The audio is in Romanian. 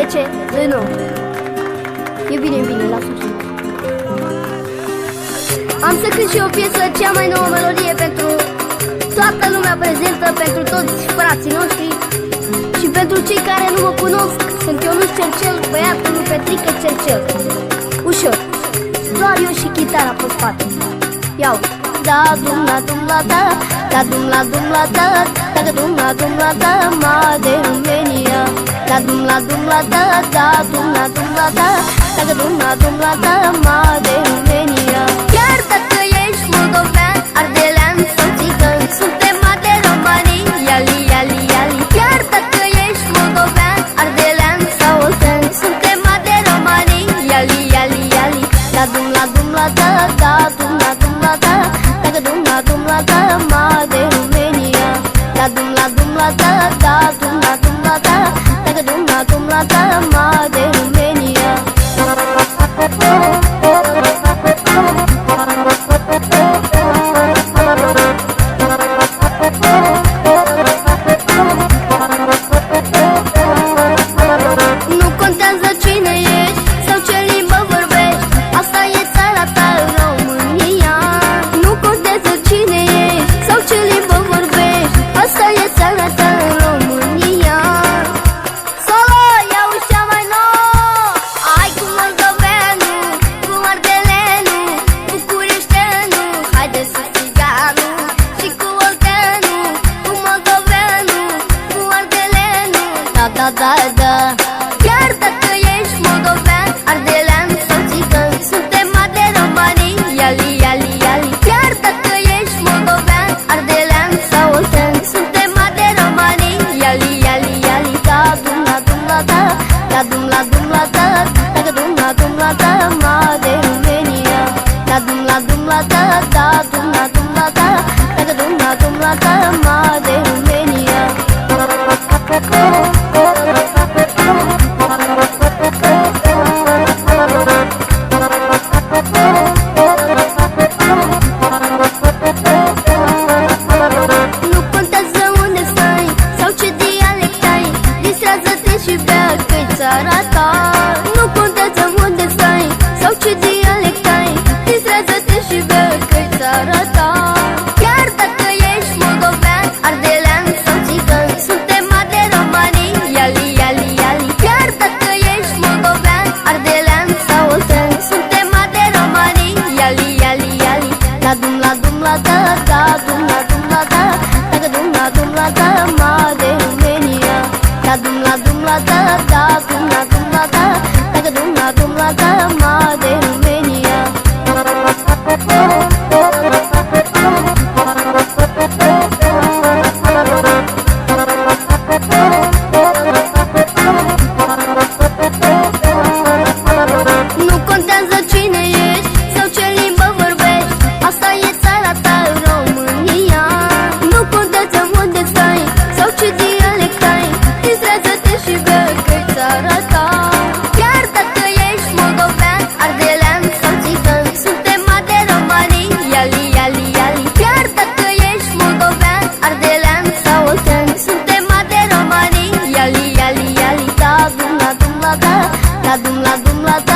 De ce? Nu. E bine, lasă-o. Am să cânt și o piesă, cea mai nouă melodie pentru toată lumea prezentă, pentru toți frații noștri și pentru cei care nu mă cunosc. Sunt Ionuț Cercel, băiatul lui Petrică Cercel. Ușor, doar eu și chitara pe spate. Iau. Da dum la dum la da, da dum la dum la da, da dum la dum la da, ma de România. Da dum la dum la da, da dum la dum la da, da dum la dum la da, ma de România. Chiar dacă ești moldovean, ardelean sau țigan, suntem de romanii, iali, iali, iali. Chiar dacă ești moldovean, ardelean sau oltean, suntem de romanii, iali, iali, iali. Da dum la dum la da, da dum la dum la da, da dum la dum la da, ma de România. Da dum la dum la da, da dum la dum la da, da dum la dum la da, ma de România. Nu contează cine ești sau ce limbă vorbești, asta e țara ta, România. Nu contează cine ești sau ce limbă vorbești, asta e țara ta, România. Solo, ia ușa mai nouă, ai cu moldoveanu, cu ardeleanu, bucureșteanu, haide să țiganu, și cu olteanu, cu moldoveanu, cu ardeleanu. Da, da, da, da. Chiar dacă ești moldovean, ardelean sau țigan, suntem de romanii, iali, iali, iali. Chiar dacă ești moldovean, ardelean sau oltean, suntem de romanii, iali, iali, iali. Da dum la dum la da, da dum la dum la da, da dum la dum la da, ma de România. Da dum la dum la da, da dum la dum la da, da dum la dum la da, ma de România. Nu contează unde stai sau ce dialect ai, distrează-te și bea că-i țara ta. Nu contează unde stai sau ce dialect ai, distrează-te și bea că-i țara ta. Chiar dacă ești moldovean, ardelean sau țigan, suntem de romanii, iali, iali, iali. Chiar dacă ești moldovean, ardelean sau oltean, suntem de romanii, iali, iali, iali. Da dum la dum la da, da dum la dum la da, da dum la dum la da, ma de România. Da dum la dum la da, da dum la dum la da, da dum la dum la da, ma de România. Nu contează cine ești sau ce limbă vorbești, asta e țara ta, România. Nu contează unde stai sau ce dialect ai, distrează-te și bea că-i țara ta. Chiar dacă ești moldovean, ardelean sau țigan, suntem de romanii, iali, iali, iali. Chiar dacă ești moldovean, ardelean sau oltean, suntem de romanii, iali, iali, iali. Da dum la dum la da, da dum la dum la da,